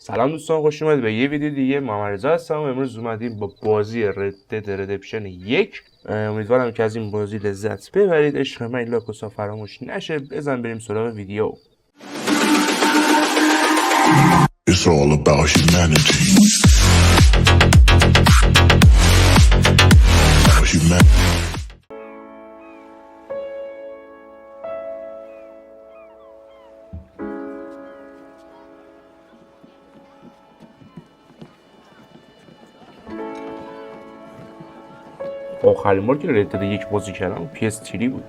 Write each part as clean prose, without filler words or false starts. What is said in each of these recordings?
سلام دوستان، خوش اومدید به یه ویدیو دیگه. محمد رضا هستم و امروز اومدیم با بازی رد ردپشن 1. امیدوارم که از این بازی لذت ببرید. عشق من لاک و فراموش نشه. بزن بریم سراغ ویدیو. It's all about humanity. آخرین بار که رد 1 بازی کردم PS3 بود.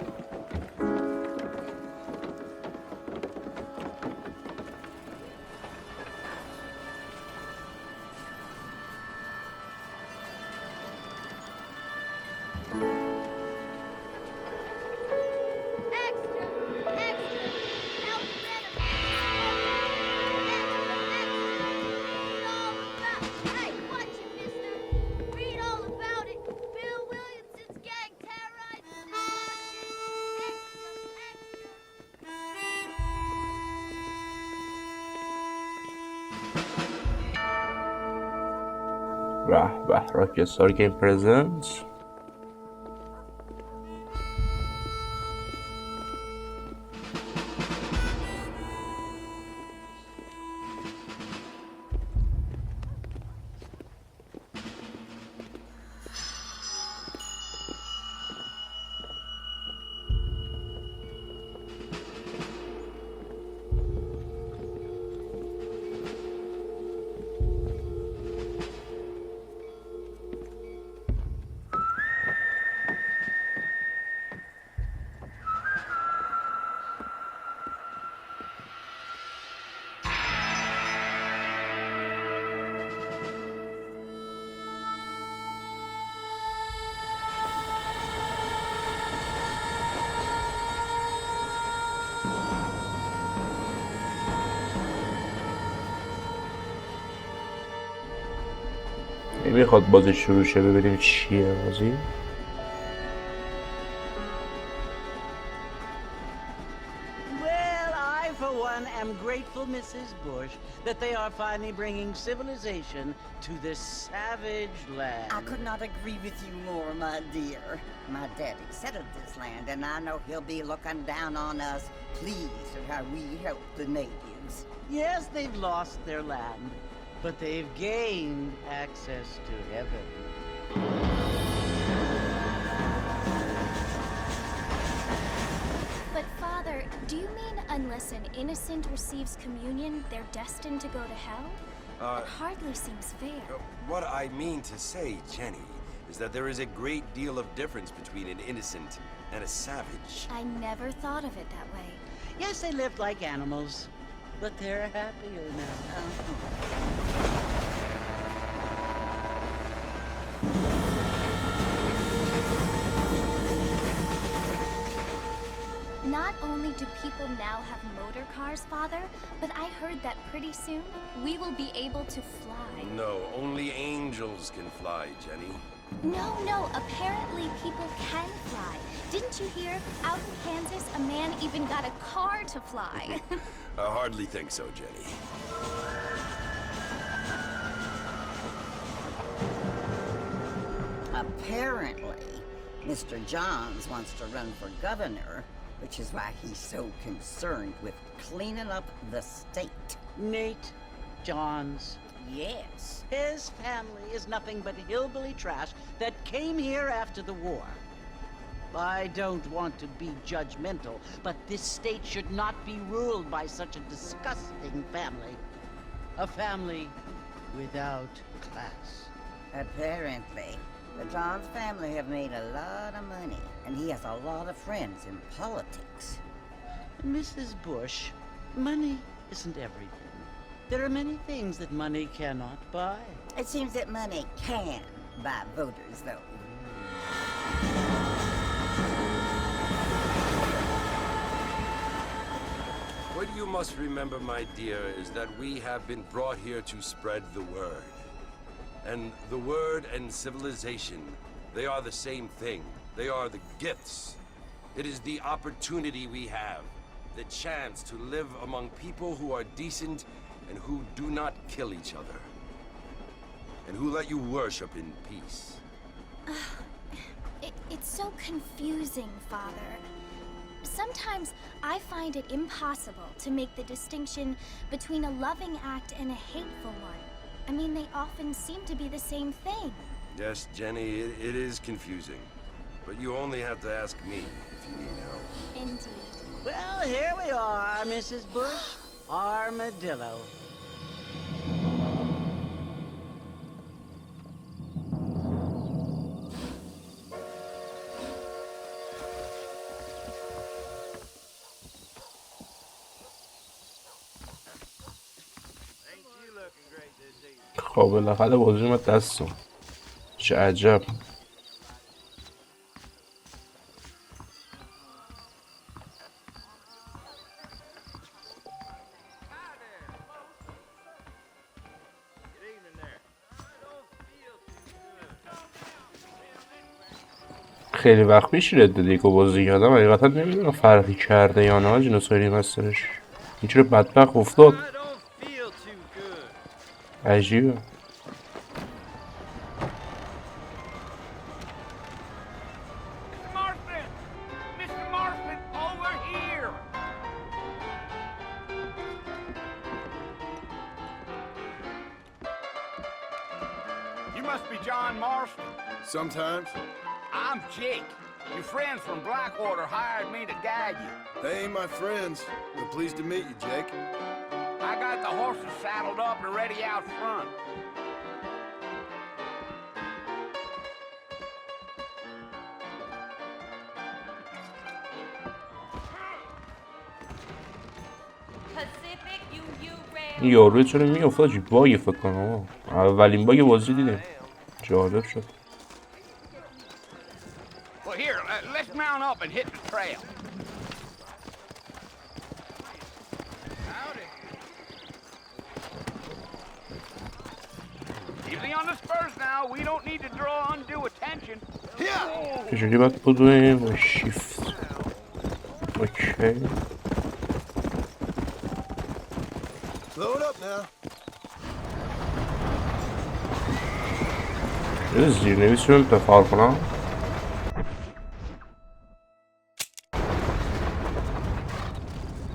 به راکستار گیم پرزنت. میخواد بازی شروع شه، ببینیم چیه بازی. Well, I for one am grateful, Mrs. Bush, that they are finally bringing civilization to this savage land. I could not agree with you more, my dear. My daddy settled this land, and I know he'll be looking down on us, pleased at how we help the natives. Yes, they've lost their land, but they've gained access to heaven. But Father, do you mean unless an innocent receives communion, they're destined to go to hell? It hardly seems fair. What I mean to say, Jenny, is that there is a great deal of difference between an innocent and a savage. I never thought of it that way. Yes, they lived like animals, but they're happier now. Not only do people now have motor cars, Father, but I heard that pretty soon we will be able to fly. No, only angels can fly, Jenny. No, apparently people can fly. Didn't you hear? Out in Kansas, a man even got a car to fly. I hardly think so, Jenny. Apparently, Mr. Johns wants to run for governor, which is why he's so concerned with cleaning up the state. Nate Johns. Yes. His family is nothing but hillbilly trash that came here after the war. I don't want to be judgmental, but this state should not be ruled by such a disgusting family. A family without class. Apparently, the Johns family have made a lot of money, and he has a lot of friends in politics. Mrs. Bush, money isn't everything. There are many things that money cannot buy. It seems that money can buy voters, though. What you must remember, my dear, is that we have been brought here to spread the word. And the word and civilization, they are the same thing. They are the gifts. It is the opportunity we have, the chance to live among people who are decent and who do not kill each other, and who let you worship in peace. It's so confusing, Father. Sometimes I find it impossible to make the distinction between a loving act and a hateful one. I mean, they often seem to be the same thing. Yes, Jenny, it is confusing. But you only have to ask me if you need help. Indeed. Well, here we are, Mrs. Bush. Armadillo. خب بالاخره بازی اومد دستم. چه عجب. خیلی وقت پیش رد دیگو بازی کردم، حقیقتا نمیدونم فرقی کرده یا نه حاجی نسخه ریمسترش. اینجوری بدبخت افتاد. عجیبه. You must be John Marston. Sometimes. I'm Jake. Your friends from Blackwater hired me to guide you. They ain't my friends. We're pleased to meet you, Jake. I got the horses saddled up and ready out front. این یاروی چرا میافتاد چی باگه فکر کنم. اولین باگ بازی دیدیم. جالب شد. Well, here, let's mount up and hit the trail. Howdy. Easy on the spurs now. We don't need to draw undue attention. چجوری باید بدویم با شیفت. اوکی. Load up now. یه زیرنویس رو انتخاب کنم.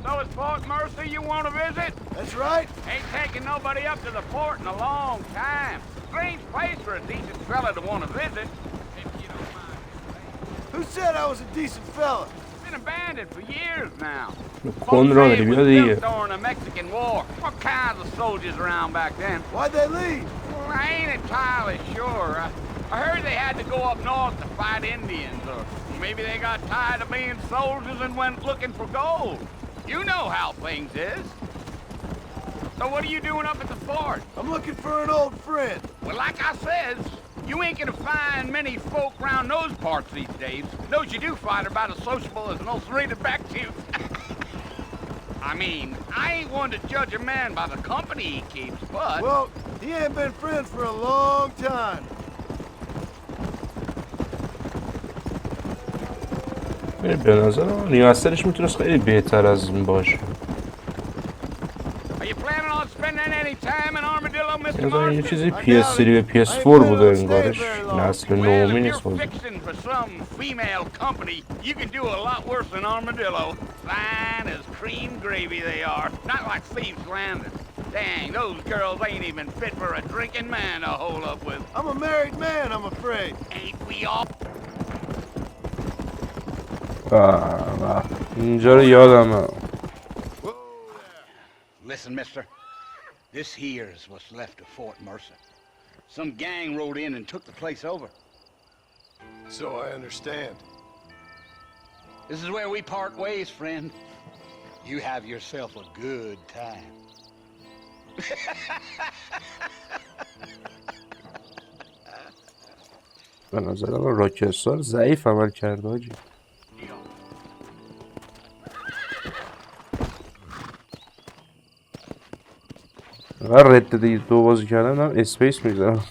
So it's Fort Mercy you want to visit? That's right. Ain't taking nobody up to the fort in a long time. Strange place for a decent fella to want to visit. If you don't mind. Who said I was a decent fella? Been abandoned for years now. کن را داری بیا دیگه. During the Mexican War. What kinds of soldiers around back then? Why'd they leave? Well, I ain't entirely sure. I heard they had to go up north to fight Indians, or maybe they got tired of being soldiers and went looking for gold. You know how things is. So what are you doing up at the fort? I'm looking for an old friend. Well, like I says, you ain't gonna find many folk round those parts these days. Those you do find are about as sociable as an ulcerated back tooth. I mean, I ain't one to judge a man by the company he keeps, but... Well, he ain't been friends for a long time. به نظرم ریمسترش میتونست خیلی بهتر از این باشه. Are you planning on spending any time in Armadillo, Mr. مثلا یه Marston? چیزی PS3 به PS4 بوده انگارش. نسل نومی Well, if نیست you're بازی. fixing for some female company, you can do a lot worse than Armadillo. Fine as cream gravy they are. Not like Thieves Landing. Dang, those girls ain't even fit for a drinking man to hold up with. I'm a married man, I'm afraid. Ain't we all? اینجا رو یادمه. Listen, mister. This here's what's left of Fort Mercer. Some gang rode in and took the place over. So I understand. This is where we part ways, friend. You have yourself a good time. به نظرم راکستار ضعیف عمل کرده حاجی. اگر رد دیگه دو بازی کردن هم اسپیس میذارم.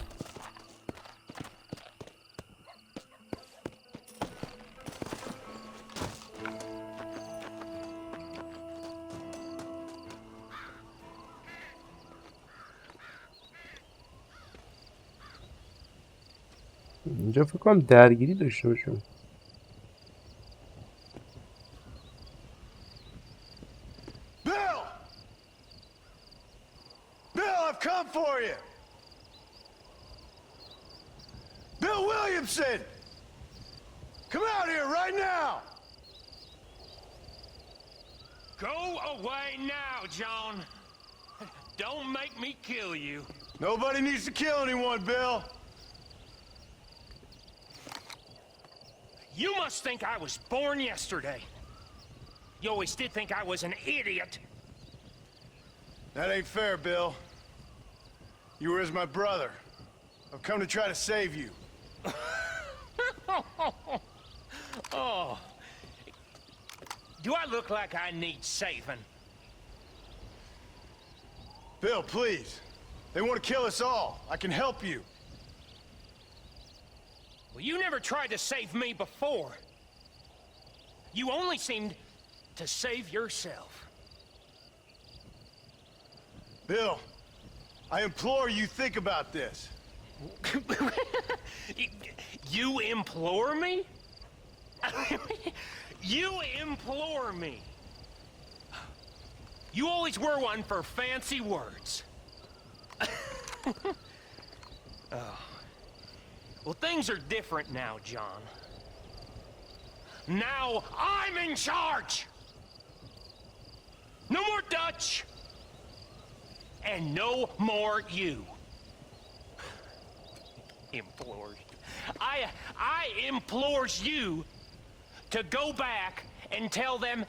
اینجا فکر کنم درگیری داشته باشم. Bill! Bill, I've come for you! Bill Williamson! Come out here right now! Go away now, John. Don't make me kill you. Nobody needs to kill anyone, Bill. You must think I was born yesterday. You always did think I was an idiot. That ain't fair, Bill. You were as my brother. I've come to try to save you. Oh. Do I look like I need saving? Bill, please. They want to kill us all. I can help you. Well, you never tried to save me before. You only seemed to save yourself. Bill, I implore you think about this. You implore me? You implore me. You always were one for fancy words. Oh. Well, things are different now, John. Now I'm in charge! No more Dutch! And no more you. Implores. I implores you to go back and tell them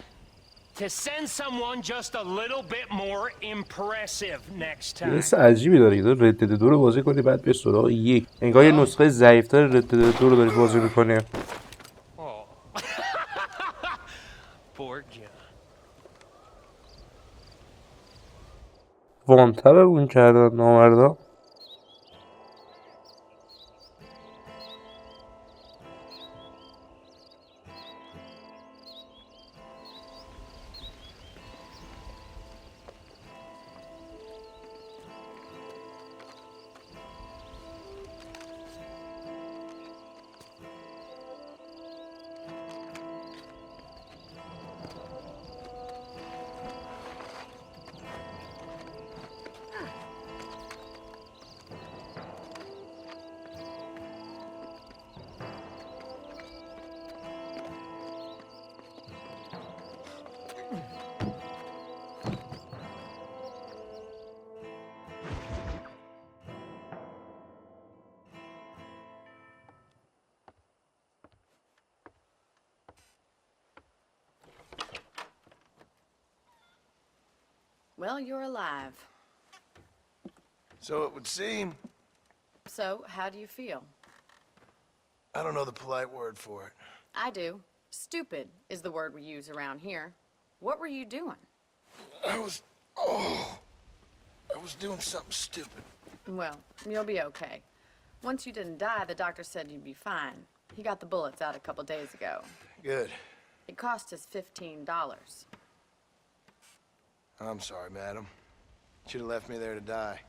to send someone just a little bit more impressive next time. حس عجیبی داره که داره رد دد 2 رو بازی کنی بعد به سراغ یک. انگار یه نسخه ضعیف‌تر رد دد 2 رو داری بازی می‌کنی. Oh. Poor John. وانتر اون کردن نامردا. Well, you're alive. So it would seem. So, how do you feel? I don't know the polite word for it. I do. Stupid is the word we use around here. What were you doing? I was doing something stupid. Well, you'll be okay. Once you didn't die, the doctor said you'd be fine. He got the bullets out a couple days ago. Good. It cost us $15. I'm sorry, madam. Should have left me there to die.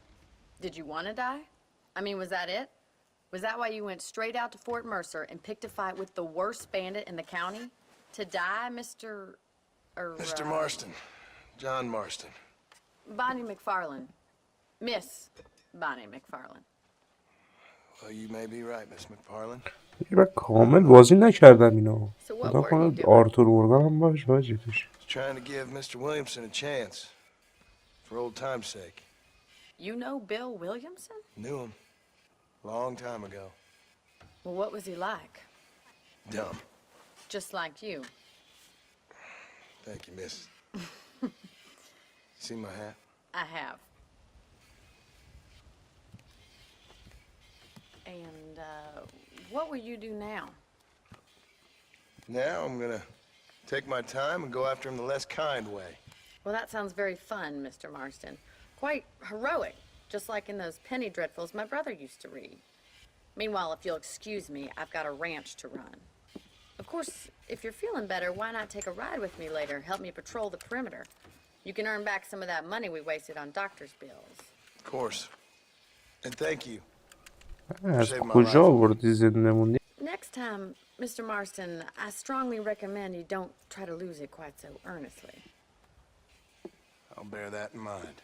Did you want to die? I mean, was that it? Was that why you went straight out to Fort Mercer and picked a fight with the worst bandit in the county? To die, Mr. Mr. Marston. John Marston. Bonnie McFarlane. Miss Bonnie McFarlane. Well, you may be right, Miss McFarlane. من کامل بازی نکردم اینو. So what خدا were you کنه doing? آرتور مورگان هم باشه باشه توش. Trying to give Mr. Williamson a chance. For old time's sake. You know Bill Williamson? Knew him. Long time ago. Well, what was he like? Dumb. Just like you. Thank you, miss. See my hat? I have. And, what will you do now? Now I'm gonna take my time and go after him the less kind way. Well, that sounds very fun, Mr. Marston. Quite heroic, just like in those penny dreadfuls my brother used to read. Meanwhile, if you'll excuse me, I've got a ranch to run. Of course, if you're feeling better, why not take a ride with me later? Help me patrol the perimeter. You can earn back some of that money we wasted on doctor's bills. Of course. And thank you. از کجا آوردی زندمونی؟ Next time, Mr. Marston, I strongly recommend you don't try to lose it quite so earnestly. I'll bear that in mind.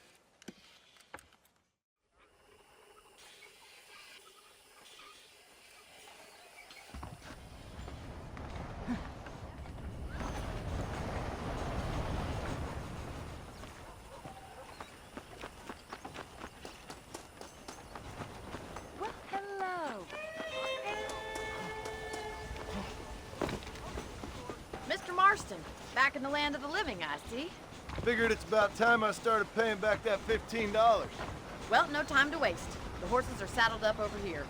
Mr. Marston, back in the land of the living, I see. Figured it's about time I started paying back that $15. Well, no time to waste. The horses are saddled up over here.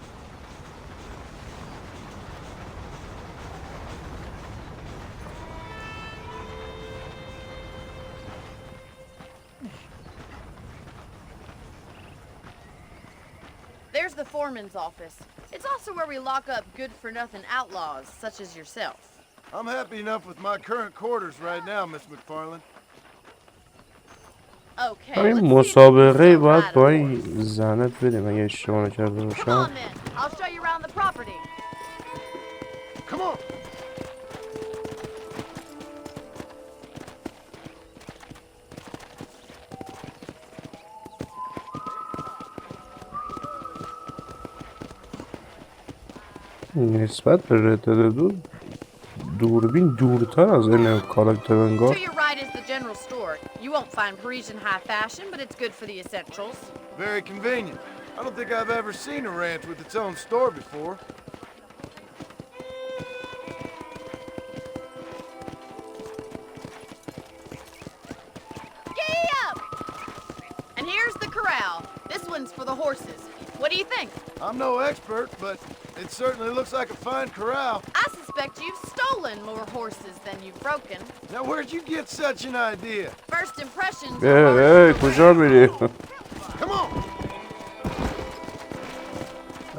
There's the foreman's office. It's also where we lock up good-for-nothing outlaws, such as yourself. I'm happy enough with my current quarters right now, Miss McFarland. Okay, این let's see if مسابقه you can باید ride a با horse. این زنت بدیم اگه اشتباه نکرده Come on باشم. then, I'll show you around the property. Come on! نسبت به ردد دوربین دورتر از این کاراکتر To انگار. your right is the general store. You won't find Parisian high fashion, but it's good for the essentials. Very convenient. I don't think I've ever seen a ranch with its own store before. Giddy up! And here's the corral. This one's for the horses. What do you think? I'm no expert, but it certainly looks like a fine corral. I suspect you've stolen more horses than you've broken. Now where'd you get such an idea? First impressions are hard ای to کجا میری؟ Come on!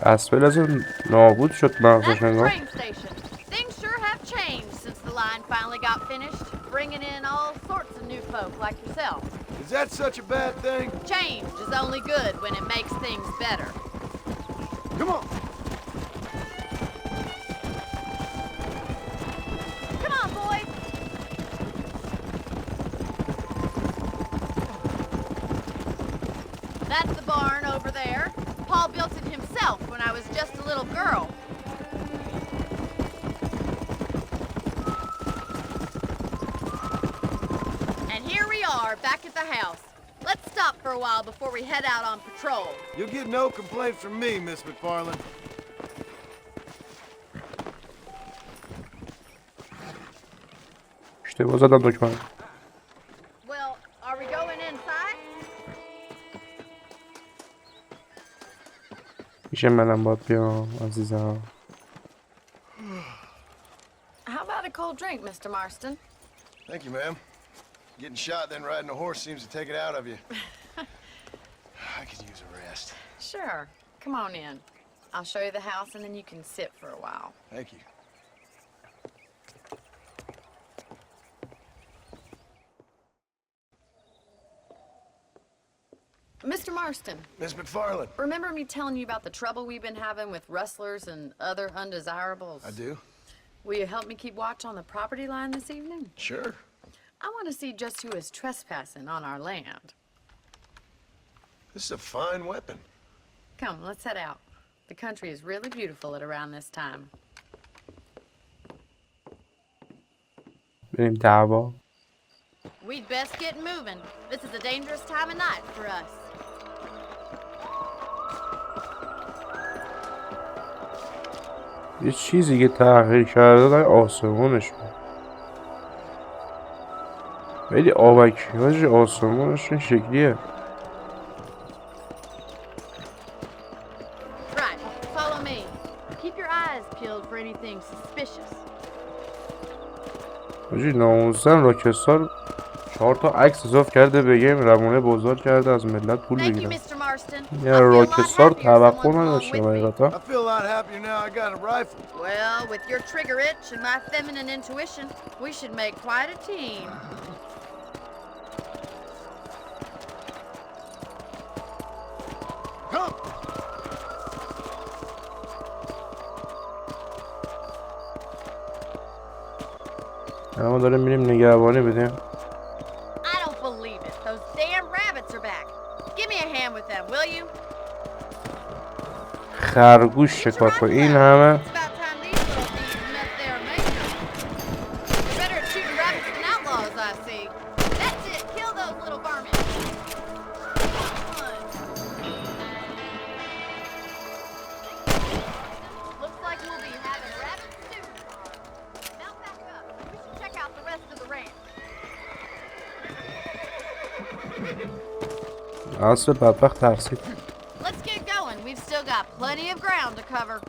اسفل از اون نابود شد That's مغزش the انگار. train station. Things sure have changed since the line finally got finished, bringing in all sorts of new folk like yourself. Is that such a bad thing? Change is only good when it makes things better. Come on! Come on, boys. That's the barn over there. Paul built it himself when I was just a little girl. And here we are, back at the house. Let's stop for a while before we head out on patrol. You'll get no complaints from me, Miss McFarland. اشتباه زدم دکمه. Well, are we going inside? میشه منم باید بیام عزیزم. How about a cold drink, Mr. Marston? Thank you, ma'am. Getting shot then riding a horse seems to take it out of you. I could use a rest. Sure. Come on in. I'll show you the house and then you can sit for a while. Thank you. Mr. Marston, Miss McFarland. remember me telling you about the trouble we've been having with rustlers and other undesirables? I do. Will you help me keep watch on the property line this evening? Sure. I want to see just who is trespassing on our land. This is a fine weapon. Come, let's head out. The country is really beautiful at around this time. بریم دعوا. We'd best get moving. This is a dangerous time of night for us. یه چیزی که تغییر کرده در آسمونش بود. خیلی آبکی هاش آسمونش این شکلیه. Right, follow me. Keep your eyes peeled for anything suspicious. حاجی ناموسن راکستار 4 تا عکس اضاف کرده به گیم روونه بزرگ کرده از ملت پول Thank you, بگیرن. Mr. Marston. I یه feel a lot راکستار happier توقع someone's along نداشته with me. حقیقتا. I feel a lot happier now I got a rifle. Well, with your trigger itch and my feminine intuition, we should make quite a team. Come! اما داریم میریم نگهبانی بدیم. I don't believe it. Those damn rabbits are back. Give me a hand with them, will you? خرگوش شکار کن. این همه It's about time these little thieves met their maker. They're better at shooting rabbits than outlaws, I see. That's it. Kill those little varmints. Looks like we'll be having rabbit stew tomorrow. Mount back up. We should check out the rest of the ranch. اسب بدبخت ترسید. Let's get going. We've still got plenty of ground to cover.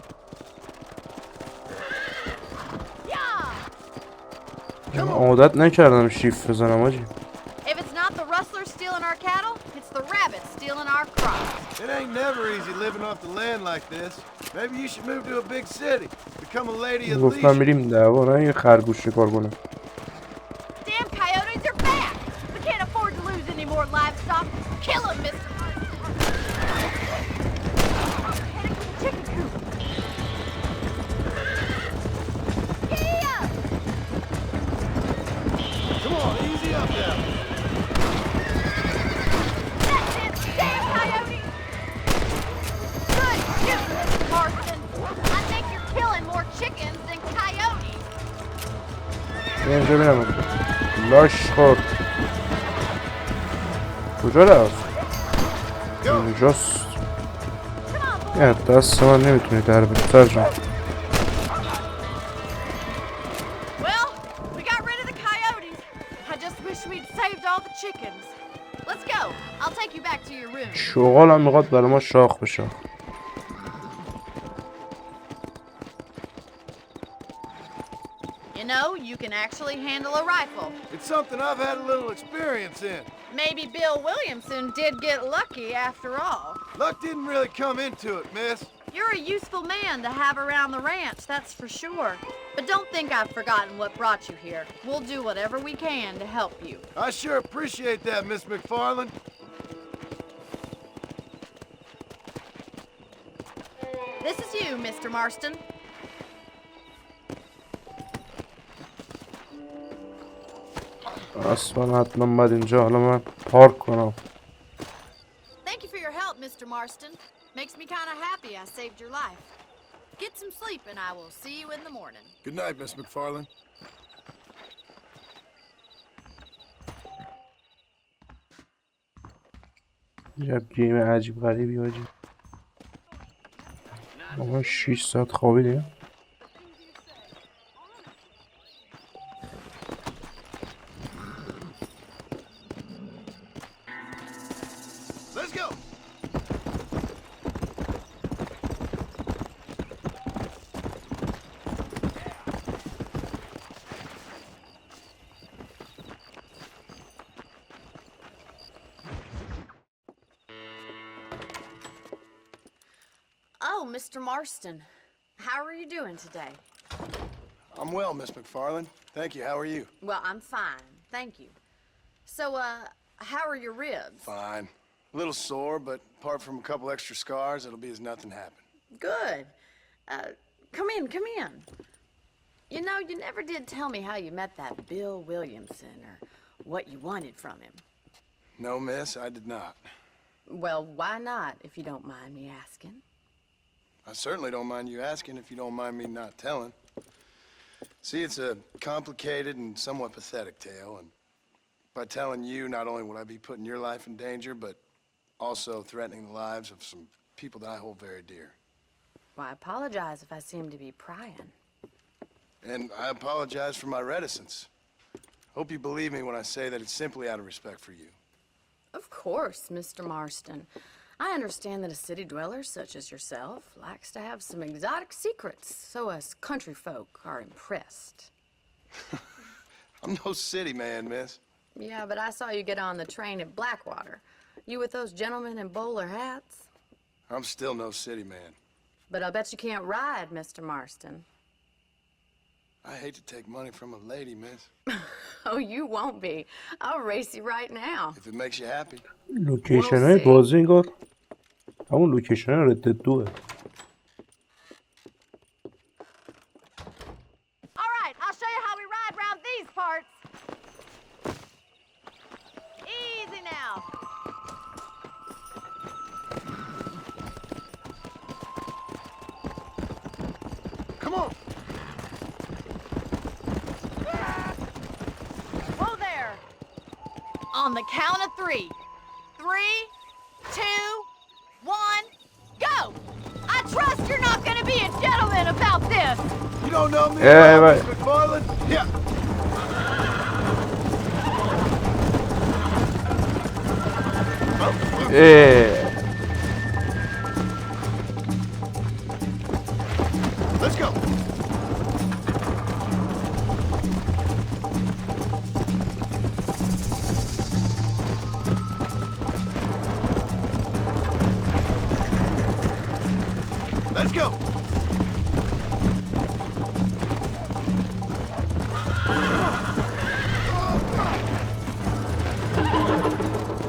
من عادت نکردم شیفت بزنم آجی. If it's not the rustlers stealing our cattle, it's the rabbits stealing our crops. It ain't never easy living off the land like this. Maybe you should move to a big city. Become a lady of گفتم leisure. میریم دعوا نه یه خرگوش شکار کنم. Damn coyotes are back! We can't afford to lose any more livestock. Kill them, Mr. Heading for the chicken coop. Yeah! Come on, easy up now. That's it! Damn coyotes! Good shoot, Mr. Marston. I think you're killing more chickens than coyotes. اینجا بینم لاش خورد. کجا رفت؟ اینجاست. یه دست من نمیتونی در بهتر جان. Well, we got rid of the coyotes. I just wish we'd saved all the chickens. Let's go. I'll take you back to your room. شغالم میخواد برای ما شاخ بشه. You know, you can actually handle a rifle. It's something I've had a little experience in. Maybe Bill Williamson did get lucky after all. Luck didn't really come into it, miss. You're a useful man to have around the ranch, that's for sure. But don't think I've forgotten what brought you here. We'll do whatever we can to help you. I sure appreciate that, Miss McFarland. This is you, Mr. Marston. اصلا حتما باید اینجا حالا من پارک کنم. Thank you for your help, Mr. Marston. Makes me kind of happy I saved your life. Get some sleep and I will see you in the morning. Good night, Miss McFarland. یه گیم عجیب غریبی آجی. ما 6 ساعت خوابیدیم. Let's go. Oh, Mr. Marston. How are you doing today? I'm well, Miss McFarland. Thank you. How are you? Well, I'm fine. Thank you. So, how are your ribs? Fine. A little sore, but apart from a couple extra scars, it'll be as nothing happened. Good. Come in, come in. You know, you never did tell me how you met that Bill Williamson or what you wanted from him. No, miss, I did not. Well, why not, if you don't mind me asking? I certainly don't mind you asking if you don't mind me not telling. See, it's a complicated and somewhat pathetic tale, and by telling you, not only would I be putting your life in danger, but also threatening the lives of some people that I hold very dear. Well, I apologize if I seem to be prying. And I apologize for my reticence. Hope you believe me when I say that it's simply out of respect for you. Of course, Mr. Marston. I understand that a city dweller such as yourself likes to have some exotic secrets, so us country folk are impressed. I'm no city man, miss. Yeah, but I saw you get on the train at Blackwater. You with those gentlemen in bowler hats? I'm still no city man. But I'll bet you can't ride, Mr. Marston. I hate to take money from a lady, miss. Oh, you won't be. I'll race you right now. If it makes you happy. لوکیشن های بازی انگار همون لوکیشن های ردد دوه. All right, I'll show you how we ride around these parts. On the count of 3. 3, 2, 1, go! I trust you're not gonna be a gentleman about this! You don't know me, right. Mr. McFarland? Yeah. Let's go. Let's go.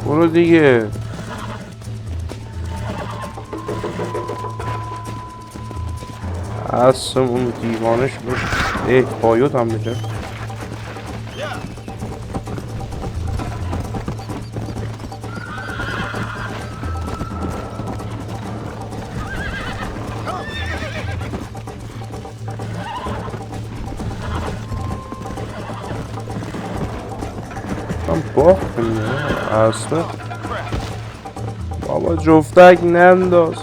برو دیگه. اصلا دیوانش باشه. پایوت هم میشه. باختیم اصلا بابا جفتک ننداز.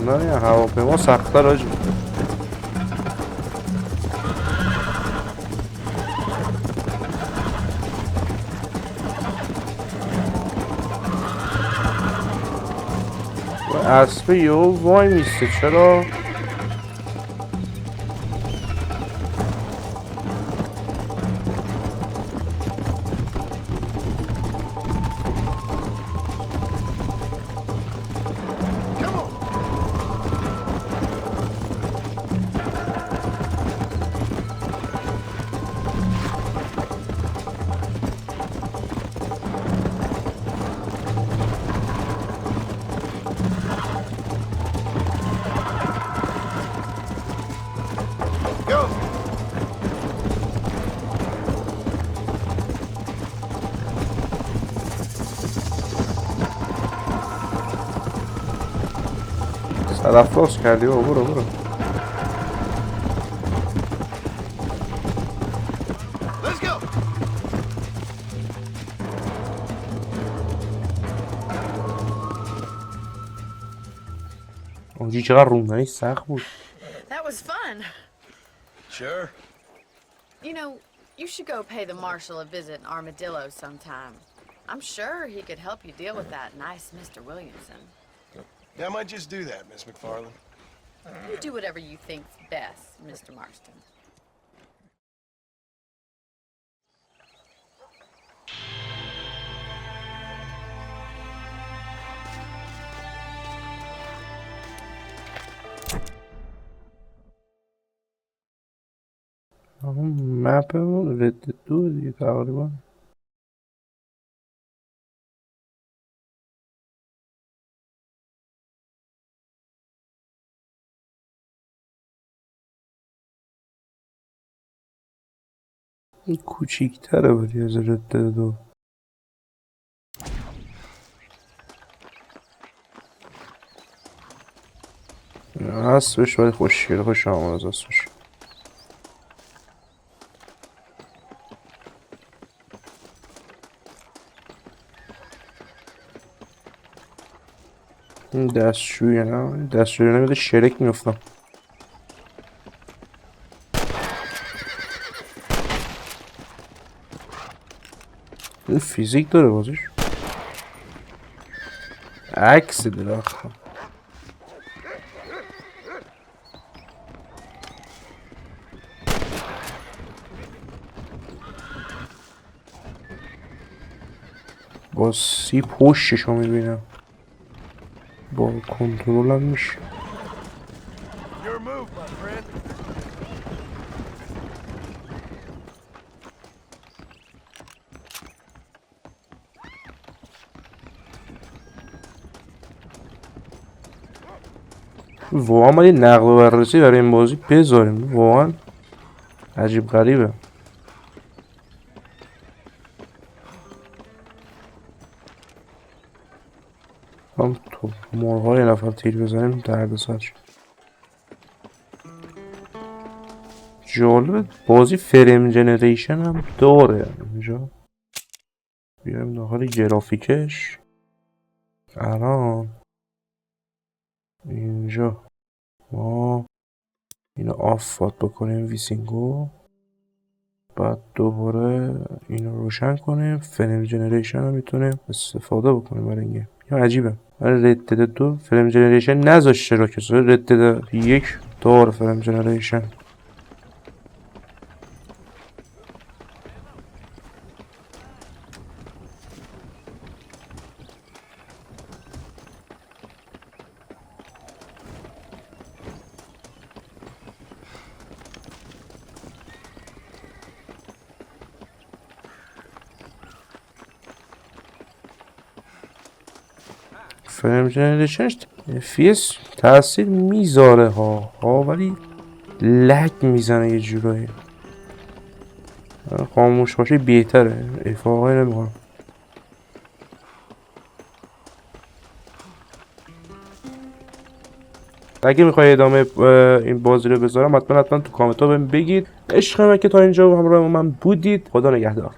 نه هواپیما سخت‌تر آجی. اسبه یهو وای میسته چرا؟ صدفراز کردی و برو آجی چقدر روندنی سخت بود. That was fun. Sure. You know, you should go pay the marshal a visit in Armadillo sometime. I'm sure he could help you deal with that nice Mr. Williamson. Yeah, I might just do that, Miss McFarland. You do whatever you think's best, Mr. Marston. مپ رد 2 دیگه تقریبا. این کوچیک‌تره ولی از رد 2. هستش ولی خوشگله، خوش آمد از هستش. این دستشویه نه؟ دستشویه نمیده شرک میفتم. این فیزیک داره بازیش. عکس درخت. با سی پشتشو میبینم. با کنترل هم میشه. Your move, my friend. واقعا باید نقد و بررسی برای این بازی بذاریم. واقعا عجیب غریبه. هم تو مرغای نفر تیر بزنیم درد سر شد. جالبه بازی فریم جنریشن هم داره اینجا. بیایم داخل گرافیکش. الان اینجا ما اینو آف بکنیم ویسینگو، بعد دوباره اینو روشن کنیم. فریم جنریشن هم میتونیم استفاده بکنیم برای این. یا عجیبه برای رد دد 2 فریم جنریشن نذاشته را که رد دد 1 داره فریم جنریشن. فریم جنریشنش FPS تاثیر میذاره ها ولی لگ میزنه یه جورایی. خاموش باشه بهتره. افاقای نمیکنم. اگه میخوای ادامه این بازی رو بذارم حتما تو کامنت ها بهم بگید. عشق من که تا اینجا همراه من بودید. خدا نگهدار.